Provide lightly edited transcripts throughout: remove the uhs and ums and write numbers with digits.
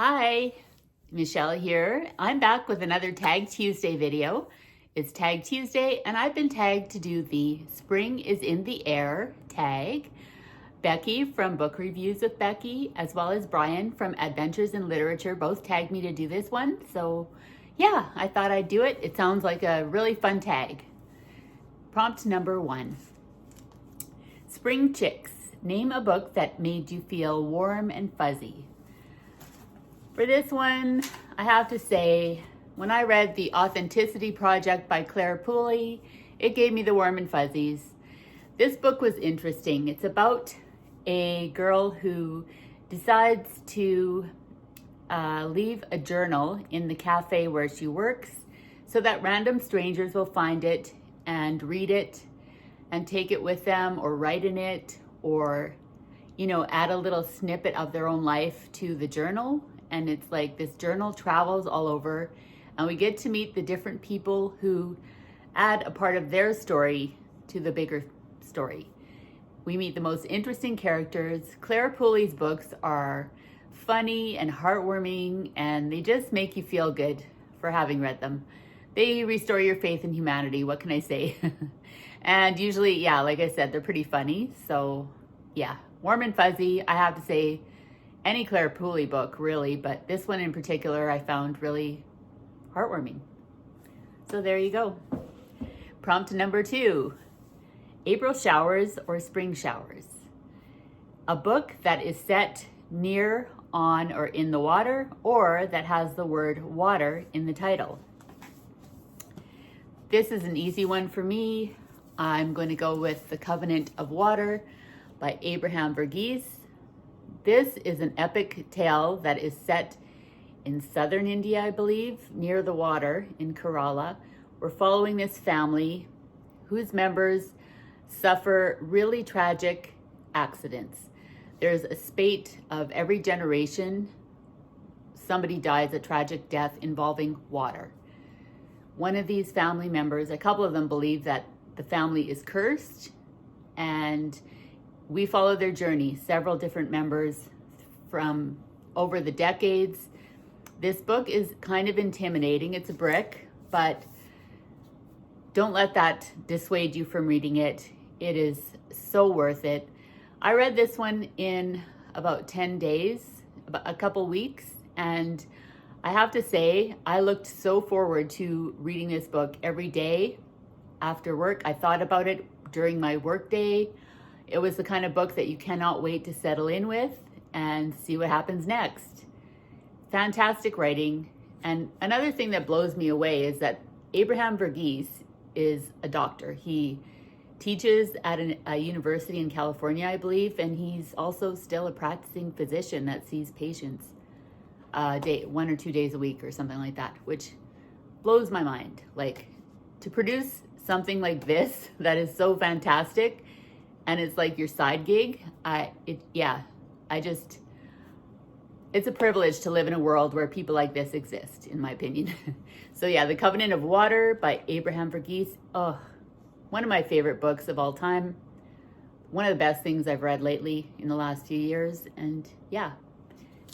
Hi, Michelle here. I'm back with another Tag Tuesday video. It's Tag Tuesday and I've been tagged to do the Spring is in the Air tag. Becky from Book Reviews with Becky, as well as Brian from Adventures in Literature, both tagged me to do this one. So yeah, I thought I'd do it. It sounds like a really fun tag. Prompt number 1. Spring Chicks. Name a book that made you feel warm and fuzzy. For this one, I have to say, when I read The Authenticity Project by Claire Pooley, it gave me the warm and fuzzies. This book was interesting. It's about a girl who decides to leave a journal in the cafe where she works so that random strangers will find it and read it and take it with them or write in it or, add a little snippet of their own life to the journal. And it's like this journal travels all over and we get to meet the different people who add a part of their story to the bigger story. We meet the most interesting characters. Claire Pooley's books are funny and heartwarming and they just make you feel good for having read them. They restore your faith in humanity, what can I say? And usually, yeah, like I said, they're pretty funny. So yeah, warm and fuzzy, I have to say. Any Claire Pooley book, really, but this one in particular I found really heartwarming. So there you go. Prompt number 2. April showers or spring showers. A book that is set near, on, or in the water, or that has the word water in the title. This is an easy one for me. I'm going to go with The Covenant of Water by Abraham Verghese. This is an epic tale that is set in southern India, I believe, near the water in Kerala. We're following this family whose members suffer really tragic accidents. There's a spate of every generation. Somebody dies a tragic death involving water. One of these family members, a couple of them believe that the family is cursed, and we follow their journey, several different members from over the decades. This book is kind of intimidating. It's a brick, but don't let that dissuade you from reading it. It is so worth it. I read this one in about 10 days, about a couple weeks, and I have to say, I looked so forward to reading this book every day after work. I thought about it during my work day. It was the kind of book that you cannot wait to settle in with and see what happens next. Fantastic writing. And another thing that blows me away is that Abraham Verghese is a doctor. He teaches at a university in California, I believe, and he's also still a practicing physician that sees patients 1 or 2 days a week or something like that, which blows my mind. Like, to produce something like this that is so fantastic and it's like your side gig, it's a privilege to live in a world where people like this exist, in my opinion. So yeah, The Covenant of Water by Abraham Verghese. Oh, one of my favorite books of all time. One of the best things I've read lately in the last few years. And yeah,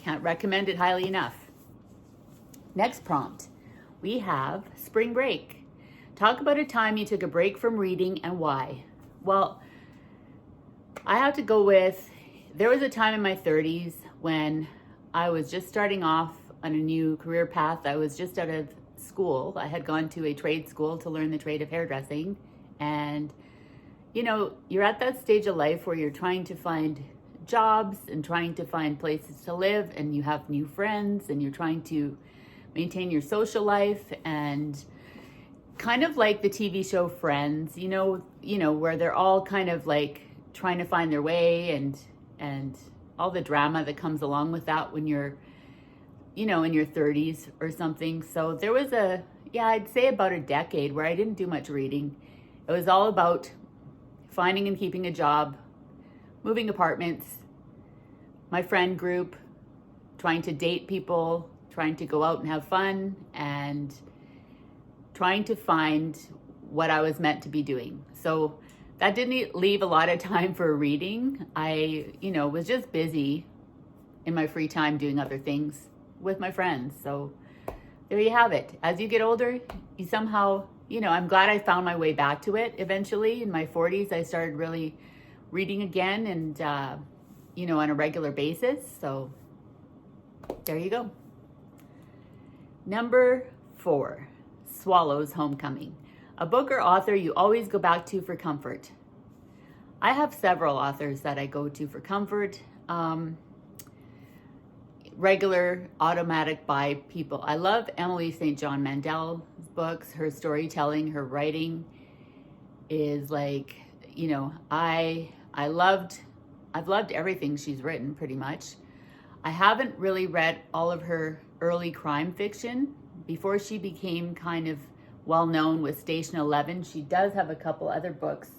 can't recommend it highly enough. Next prompt, we have spring break. Talk about a time you took a break from reading and why. Well, I have to go with, there was a time in my 30s when I was just starting off on a new career path. I was just out of school. I had gone to a trade school to learn the trade of hairdressing. And, you're at that stage of life where you're trying to find jobs and trying to find places to live, and you have new friends and you're trying to maintain your social life, and kind of like the TV show Friends, where they're all kind of like trying to find their way and all the drama that comes along with that when you're, in your 30s or something. So there was I'd say about a decade where I didn't do much reading. It was all about finding and keeping a job, moving apartments, my friend group, trying to date people, trying to go out and have fun, and trying to find what I was meant to be doing. So that didn't leave a lot of time for reading. I, was just busy in my free time doing other things. with my friends. So there you have it. As you get older, you somehow, I'm glad I found my way back to it eventually. In my 40s, I started really reading again and, on a regular basis. So there you go. Number 4, Swallow's Homecoming. A book or author you always go back to for comfort. I have several authors that I go to for comfort. Regular automatic buy people. I love Emily St. John Mandel's books. Her storytelling, her writing is like, I've loved everything she's written pretty much. I haven't really read all of her early crime fiction before she became kind of well known with Station 11. She does have a couple other books.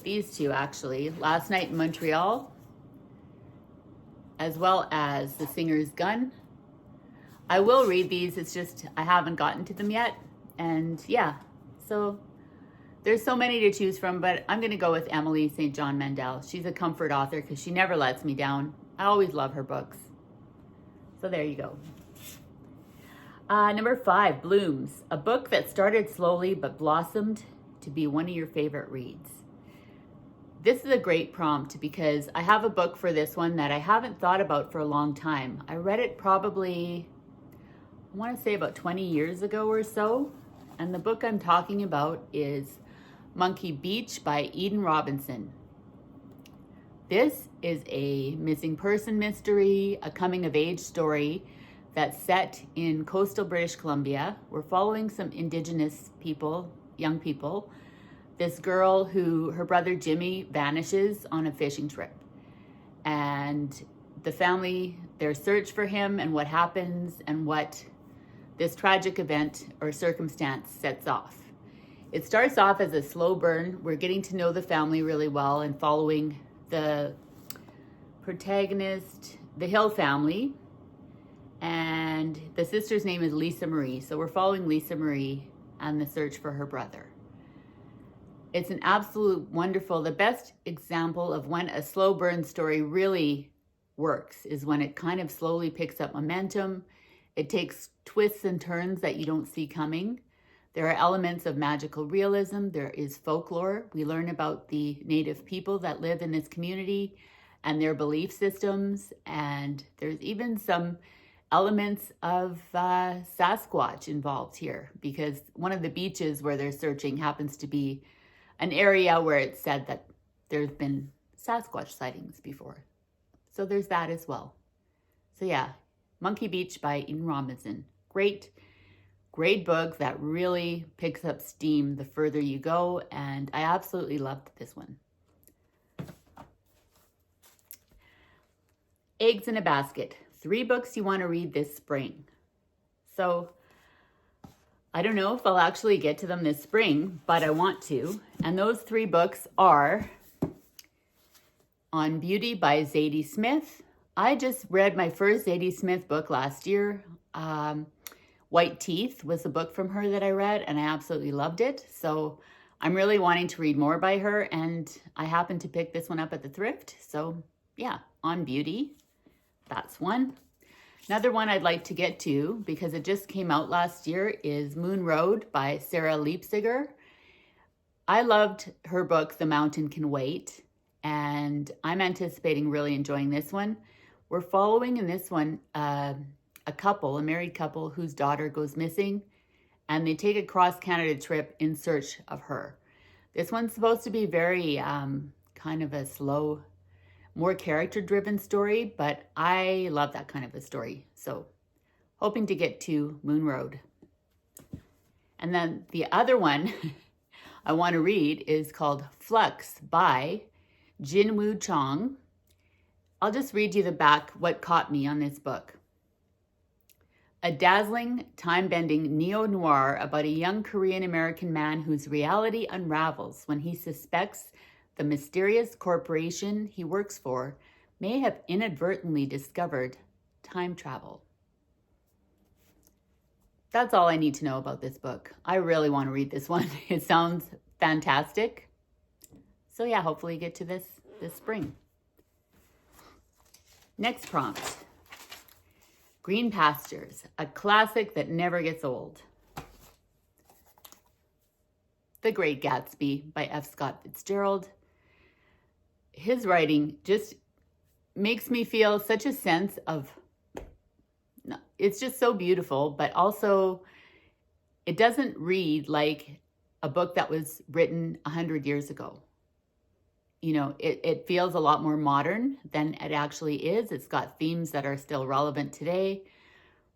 These two actually, Last Night in Montreal, as well as The Singer's Gun. I will read these, it's just I haven't gotten to them yet. And yeah, so there's so many to choose from, but I'm gonna go with Emily St. John Mandel. She's a comfort author because she never lets me down. I always love her books. So there you go. Number 5, Blooms, a book that started slowly but blossomed to be one of your favorite reads. This is a great prompt because I have a book for this one that I haven't thought about for a long time. I read it probably, I want to say about 20 years ago or so. And the book I'm talking about is Monkey Beach by Eden Robinson. This is a missing person mystery, a coming of age story that's set in coastal British Columbia. We're following some Indigenous people, young people. This girl who, her brother Jimmy vanishes on a fishing trip. And the family, their search for him and what happens and what this tragic event or circumstance sets off. It starts off as a slow burn. We're getting to know the family really well and following the protagonist, the Hill family. And the sister's name is Lisa Marie. So we're following Lisa Marie and the search for her brother. It's an absolute wonderful, the best example of when a slow burn story really works is when it kind of slowly picks up momentum. It takes twists and turns that you don't see coming. There are elements of magical realism. There is folklore. We learn about the Native people that live in this community and their belief systems. And there's even some elements of Sasquatch involved here because one of the beaches where they're searching happens to be an area where it's said that there's been Sasquatch sightings before. So there's that as well. So yeah, Monkey Beach by Eden Robinson. Great book that really picks up steam the further you go, and I absolutely loved this one. Eggs in a Basket. 3 books you want to read this spring. So I don't know if I'll actually get to them this spring, but I want to. And those 3 books are On Beauty by Zadie Smith. I just read my first Zadie Smith book last year. White Teeth was a book from her that I read, and I absolutely loved it. So I'm really wanting to read more by her, and I happened to pick this one up at the thrift. So yeah, On Beauty, that's one. Another one I'd like to get to, because it just came out last year, is Moon Road by Sarah Leipziger. I loved her book, The Mountain Can Wait, and I'm anticipating really enjoying this one. We're following in this one a married couple whose daughter goes missing, and they take a cross-Canada trip in search of her. This one's supposed to be very kind of a slow, more character-driven story, but I love that kind of a story. So hoping to get to Moon Road. And then the other one I want to read is called Flux by Jinwoo Chong. I'll just read you the back, what caught me on this book. A dazzling, time-bending neo-noir about a young Korean-American man whose reality unravels when he suspects the mysterious corporation he works for may have inadvertently discovered time travel. That's all I need to know about this book. I really want to read this one. It sounds fantastic. So yeah, hopefully get to this spring. Next prompt. Green Pastures, a classic that never gets old. The Great Gatsby by F. Scott Fitzgerald. His writing just makes me feel such a sense of, it's just so beautiful, but also it doesn't read like a book that was written 100 years ago. You know, it feels a lot more modern than it actually is. It's got themes that are still relevant today.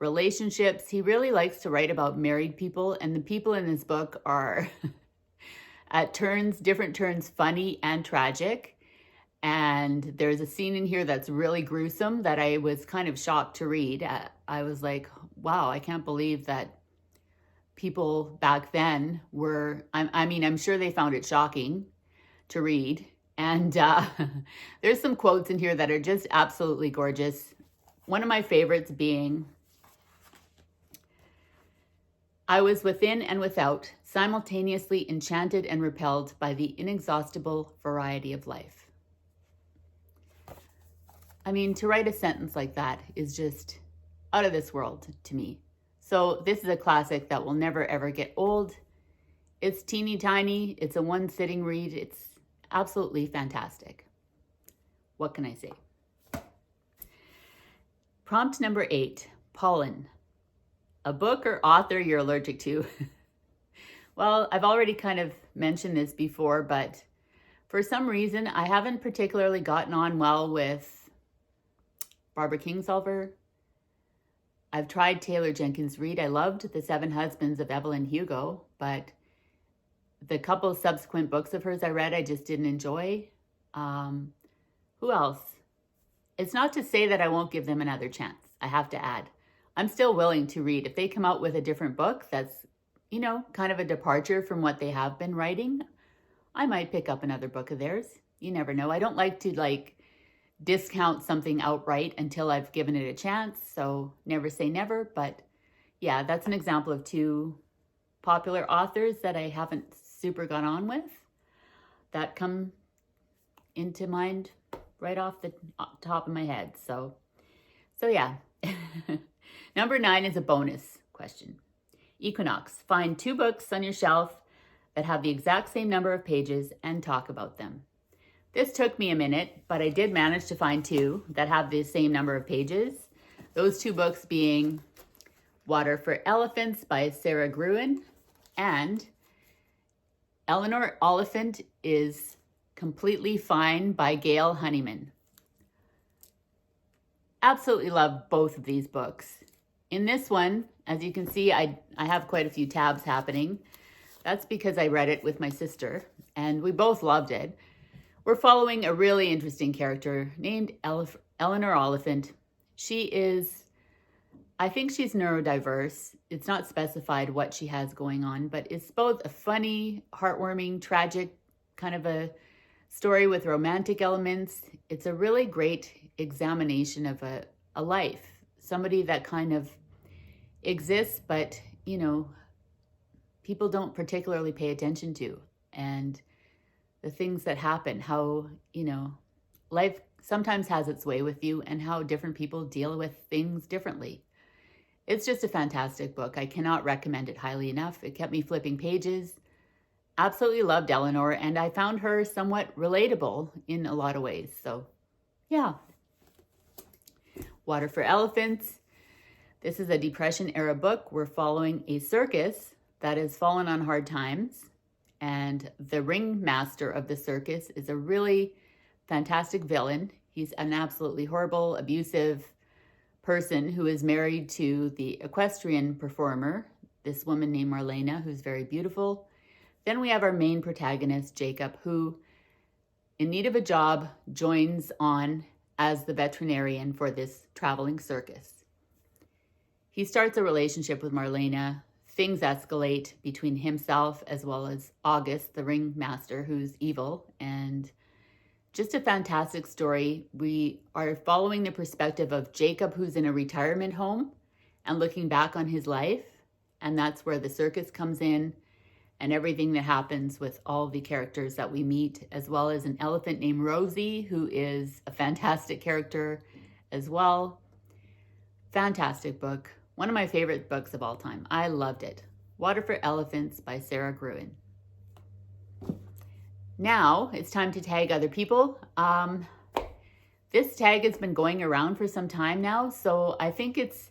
Relationships. He really likes to write about married people, and the people in this book are at different turns, funny and tragic. And there's a scene in here that's really gruesome that I was kind of shocked to read. I was like, wow, I can't believe that people back then were, I'm sure they found it shocking to read. And there's some quotes in here that are just absolutely gorgeous. One of my favorites being, I was within and without, simultaneously enchanted and repelled by the inexhaustible variety of life. I mean, to write a sentence like that is just out of this world to me. So this is a classic that will never ever get old. It's teeny tiny. It's a one sitting read. It's absolutely fantastic. What can I say? Prompt number 8, pollen. A book or author you're allergic to? Well, I've already kind of mentioned this before, but for some reason, I haven't particularly gotten on well with Barbara Kingsolver. I've tried Taylor Jenkins Reid. I loved The Seven Husbands of Evelyn Hugo, but the couple subsequent books of hers I read, I just didn't enjoy. Who else? It's not to say that I won't give them another chance. I have to add, I'm still willing to read. If they come out with a different book that's, you know, kind of a departure from what they have been writing, I might pick up another book of theirs. You never know. I don't like to discount something outright until I've given it a chance. So never say never. But yeah, that's an example of 2 popular authors that I haven't super gone on with that come into mind right off the top of my head. So yeah. Number 9 is a bonus question. Equinox. Find 2 books on your shelf that have the exact same number of pages and talk about them. This took me a minute, but I did manage to find 2 that have the same number of pages. Those 2 books being Water for Elephants by Sarah Gruen and Eleanor Oliphant is Completely Fine by Gail Honeyman. Absolutely love both of these books. In this one, as you can see, I have quite a few tabs happening. That's because I read it with my sister, and we both loved it. We're following a really interesting character named Eleanor Oliphant. She is, I think she's neurodiverse. It's not specified what she has going on, but it's both a funny, heartwarming, tragic kind of a story with romantic elements. It's a really great examination of a life, somebody that kind of exists, but, you know, people don't particularly pay attention to. And the things that happen, how, you know, life sometimes has its way with you and how different people deal with things differently. It's just a fantastic book. I cannot recommend it highly enough. It kept me flipping pages. Absolutely loved Eleanor, and I found her somewhat relatable in a lot of ways. So, yeah. Water for Elephants. This is a Depression-era book. We're following a circus that has fallen on hard times, and the ringmaster of the circus is a really fantastic villain. He's an absolutely horrible, abusive person who is married to the equestrian performer, this woman named Marlena, who's very beautiful. Then we have our main protagonist, Jacob, who, in need of a job, joins on as the veterinarian for this traveling circus. He starts a relationship with Marlena. Things escalate between himself as well as August, the ringmaster, who's evil, and just a fantastic story. We are following the perspective of Jacob, who's in a retirement home and looking back on his life. And that's where the circus comes in and everything that happens with all the characters that we meet, as well as an elephant named Rosie, who is a fantastic character as well. Fantastic book. One of my favorite books of all time. I loved it. Water for Elephants by Sarah Gruen. Now it's time to tag other people. This tag has been going around for some time now, so I think it's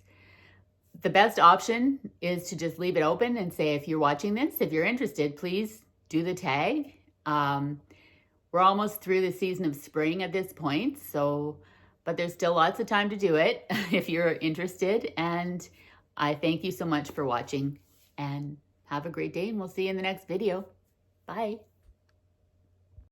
the best option is to just leave it open and say, if you're watching this, if you're interested, please do the tag. We're almost through the season of spring at this point, but there's still lots of time to do it if you're interested. And I thank you so much for watching, and have a great day, and we'll see you in the next video. Bye.